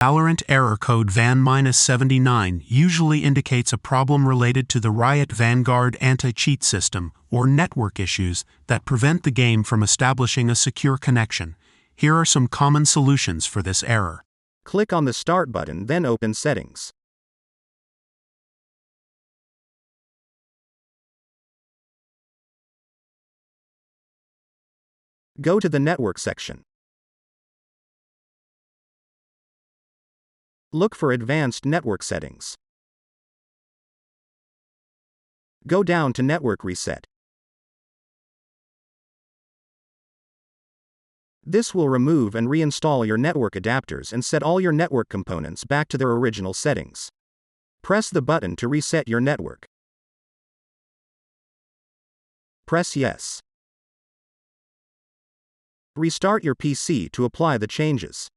Valorant error code VAN-79 usually indicates a problem related to the Riot Vanguard anti-cheat system or network issues that prevent the game from establishing a secure connection. Here are some common solutions for this error. Click on the Start button, then open Settings. Go to the Network section. Look for Advanced Network Settings. Go down to Network Reset. This will remove and reinstall your network adapters and set all your network components back to their original settings. Press the button to reset your network. Press Yes. Restart your PC to apply the changes.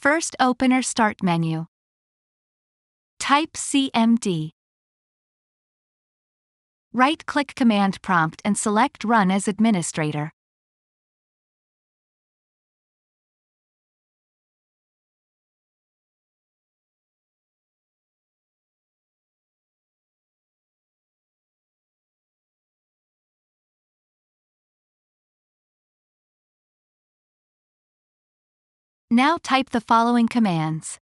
First, open our Start menu. Type CMD. Right-click Command Prompt and select Run as Administrator. Now type the following commands.